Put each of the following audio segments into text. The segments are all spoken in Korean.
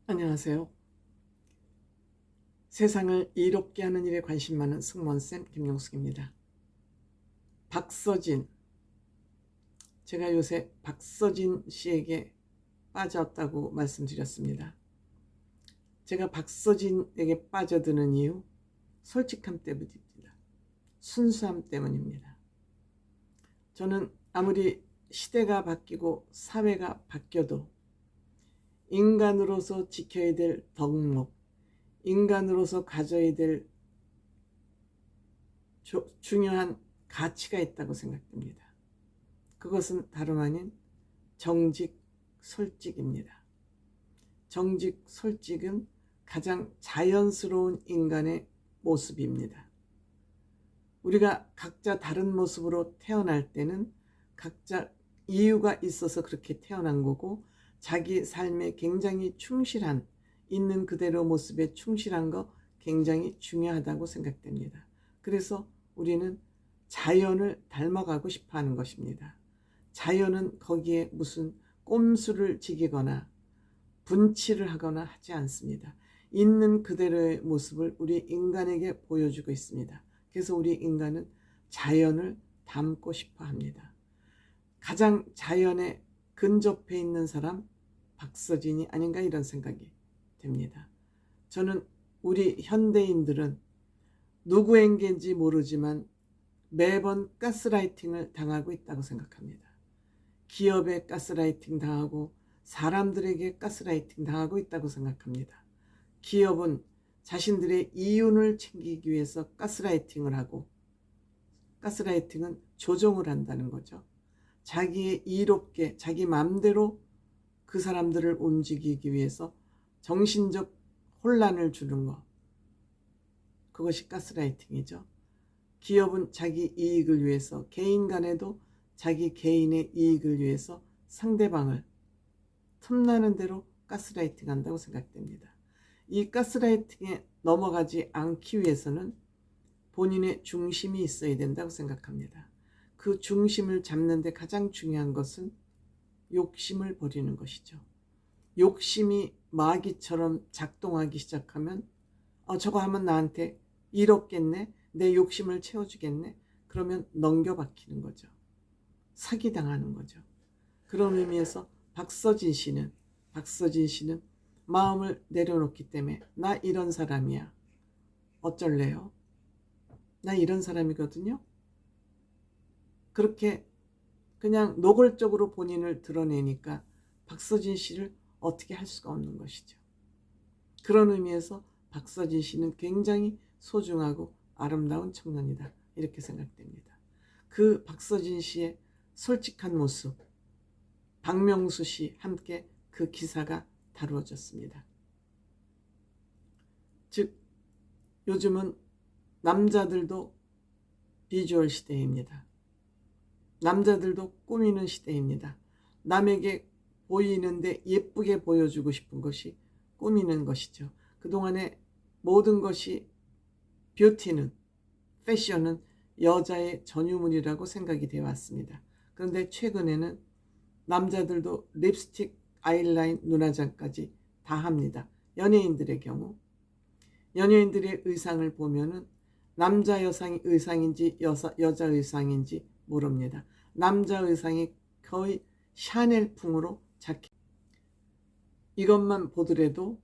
안녕하세요. 세상을 이롭게 하는 일에 관심 많은 승무원쌤 김용숙입니다. 박서진, 제가 요새 박서진 씨에게 빠졌다고 말씀드렸습니다. 제가 박서진에게 빠져드는 이유, 솔직함 때문입니다. 순수함 때문입니다. 저는 아무리 시대가 바뀌고 사회가 바뀌어도 인간으로서 지켜야 될 덕목, 인간으로서 가져야 될 중요한 가치가 있다고 생각됩니다. 그것은 다름 아닌 정직, 솔직입니다. 정직, 솔직은 가장 자연스러운 인간의 모습입니다. 우리가 각자 다른 모습으로 태어날 때는 각자 이유가 있어서 그렇게 태어난 거고, 자기 삶에 굉장히 충실한, 있는 그대로 모습에 충실한 거 굉장히 중요하다고 생각됩니다. 그래서 우리는 자연을 닮아가고 싶어 하는 것입니다. 자연은 거기에 무슨 꼼수를 지기거나 분칠을 하거나 하지 않습니다. 있는 그대로의 모습을 우리 인간에게 보여주고 있습니다. 그래서 우리 인간은 자연을 닮고 싶어 합니다. 가장 자연에 근접해 있는 사람, 박서진이 아닌가 이런 생각이 됩니다. 저는 우리 현대인들은 누구에게인지 모르지만 매번 가스라이팅을 당하고 있다고 생각합니다. 기업에 가스라이팅 당하고 사람들에게 가스라이팅 당하고 있다고 생각합니다. 기업은 자신들의 이윤을 챙기기 위해서 가스라이팅을 하고, 가스라이팅은 조종을 한다는 거죠. 자기의 이롭게 자기 마음대로 그 사람들을 움직이기 위해서 정신적 혼란을 주는 것, 그것이 가스라이팅이죠. 기업은 자기 이익을 위해서, 개인 간에도 자기 개인의 이익을 위해서 상대방을 틈나는 대로 가스라이팅 한다고 생각됩니다. 이 가스라이팅에 넘어가지 않기 위해서는 본인의 중심이 있어야 된다고 생각합니다. 그 중심을 잡는 데 가장 중요한 것은 욕심을 버리는 것이죠. 욕심이 마귀처럼 작동하기 시작하면 저거 하면 나한테 이롭겠네, 내 욕심을 채워주겠네, 그러면 넘겨박히는 거죠. 사기당하는 거죠. 그런 의미에서 박서진 씨는 마음을 내려놓기 때문에 나 이런 사람이야, 어쩔래요? 나 이런 사람이거든요. 그렇게 그냥 노골적으로 본인을 드러내니까 박서진 씨를 어떻게 할 수가 없는 것이죠. 그런 의미에서 박서진 씨는 굉장히 소중하고 아름다운 청년이다, 이렇게 생각됩니다. 그 박서진 씨의 솔직한 모습, 박명수 씨 함께 그 기사가 다루어졌습니다. 즉, 요즘은 남자들도 비주얼 시대입니다. 남자들도 꾸미는 시대입니다. 남에게 보이는데 예쁘게 보여주고 싶은 것이 꾸미는 것이죠. 그동안에 모든 것이, 뷰티는, 패션은 여자의 전유물이라고 생각이 되어 왔습니다. 그런데 최근에는 남자들도 립스틱, 아이라인, 눈화장까지 다 합니다. 연예인들의 경우, 연예인들의 의상을 보면은 남자 의상인지 여자 의상인지 모릅니다. 남자 의상이 거의 샤넬풍으로 자켓, 이것만 보더라도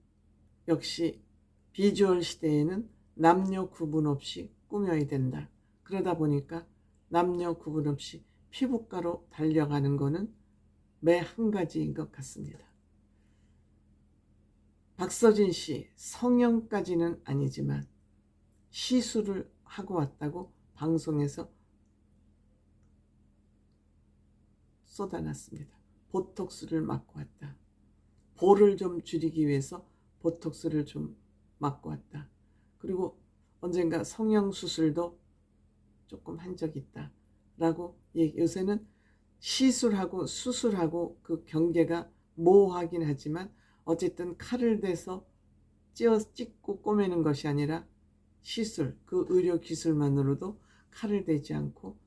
역시 비주얼 시대에는 남녀 구분 없이 꾸며야 된다. 그러다 보니까 남녀 구분 없이 피부과로 달려가는 거는 매 한 가지인 것 같습니다. 박서진 씨 성형까지는 아니지만 시술을 하고 왔다고 방송에서 쏟아놨습니다. 보톡스를 맞고 왔다. 볼을 좀 줄이기 위해서 보톡스를 좀 맞고 왔다. 그리고 언젠가 성형수술도 조금 한 적이 있다 라고, 요새는 시술하고 수술하고 그 경계가 모호하긴 하지만 어쨌든 칼을 대서 찍고 꼬매는 것이 아니라 시술, 그 의료 기술만으로도 칼을 대지 않고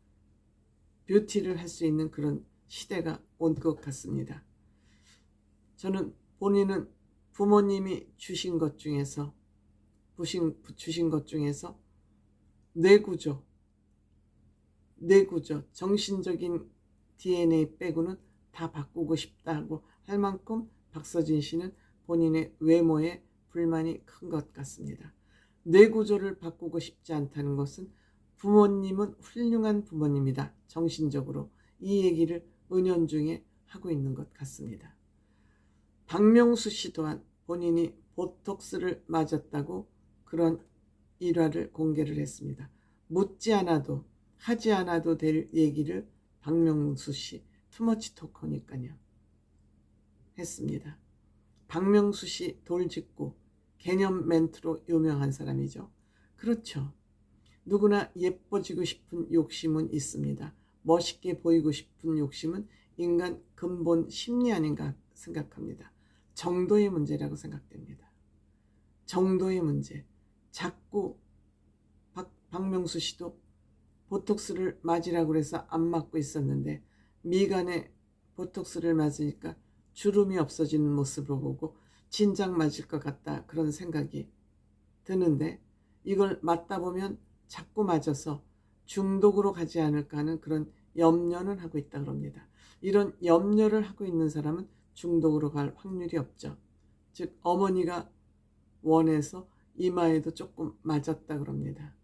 뷰티를 할 수 있는 그런 시대가 온 것 같습니다. 저는 본인은 부모님이 주신 것 중에서 뇌구조, 정신적인 DNA 빼고는 다 바꾸고 싶다고 할 만큼 박서진 씨는 본인의 외모에 불만이 큰 것 같습니다. 뇌구조를 바꾸고 싶지 않다는 것은 부모님은 훌륭한 부모님이다. 정신적으로 이 얘기를 은연중에 하고 있는 것 같습니다. 박명수 씨 또한 본인이 보톡스를 맞았다고 그런 일화를 공개를 했습니다. 묻지 않아도 하지 않아도 될 얘기를 박명수 씨 투머치 토커니까요 했습니다. 박명수 씨 돌직구 개념 멘트로 유명한 사람이죠. 그렇죠. 누구나 예뻐지고 싶은 욕심은 있습니다. 멋있게 보이고 싶은 욕심은 인간 근본 심리 아닌가 생각합니다. 정도의 문제라고 생각됩니다. 정도의 문제. 자꾸 박명수 씨도 보톡스를 맞으라고 해서 안 맞고 있었는데 미간에 보톡스를 맞으니까 주름이 없어지는 모습을 보고 진작 맞을 것 같다 그런 생각이 드는데 이걸 맞다 보면 자꾸 맞아서 중독으로 가지 않을까 하는 그런 염려는 하고 있다 그럽니다. 이런 염려를 하고 있는 사람은 중독으로 갈 확률이 없죠. 즉 어머니가 원해서 이마에도 조금 맞았다 그럽니다.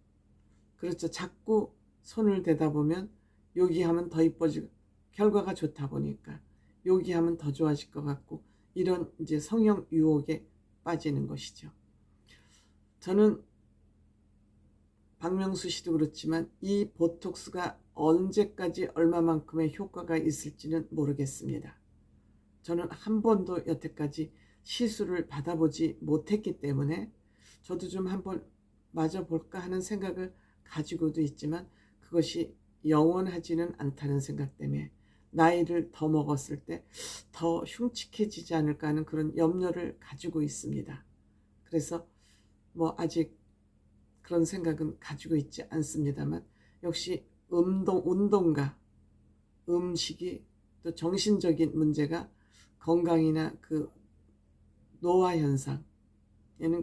그렇죠. 자꾸 손을 대다 보면 여기 하면 더 이뻐지고 결과가 좋다 보니까 여기 하면 더 좋아질 것 같고 이런 이제 성형 유혹에 빠지는 것이죠. 저는 박명수 씨도 그렇지만 이 보톡스가 언제까지 얼마만큼의 효과가 있을지는 모르겠습니다. 저는 한 번도 여태까지 시술을 받아보지 못했기 때문에 저도 좀 한번 맞아볼까 하는 생각을 가지고도 있지만 그것이 영원하지는 않다는 생각 때문에 나이를 더 먹었을 때 더 흉측해지지 않을까 하는 그런 염려를 가지고 있습니다. 그래서 뭐 아직 그런 생각은 가지고 있지 않습니다만 역시 운동과 음식이 또 정신적인 문제가 건강이나 그 노화 현상에는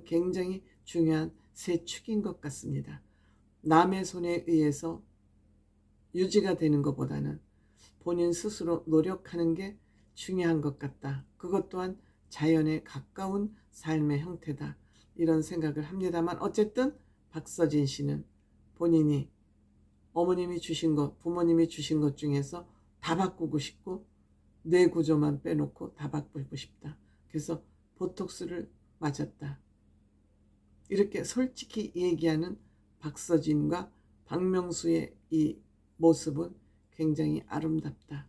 굉장히 중요한 세 축인 것 같습니다. 남의 손에 의해서 유지가 되는 것보다는 본인 스스로 노력하는 게 중요한 것 같다. 그것 또한 자연에 가까운 삶의 형태다. 이런 생각을 합니다만 어쨌든 박서진 씨는 본인이 어머님이 주신 것, 부모님이 주신 것 중에서 다 바꾸고 싶고 뇌 구조만 빼놓고 다 바꾸고 싶다. 그래서 보톡스를 맞았다. 이렇게 솔직히 얘기하는 박서진과 박명수의 이 모습은 굉장히 아름답다.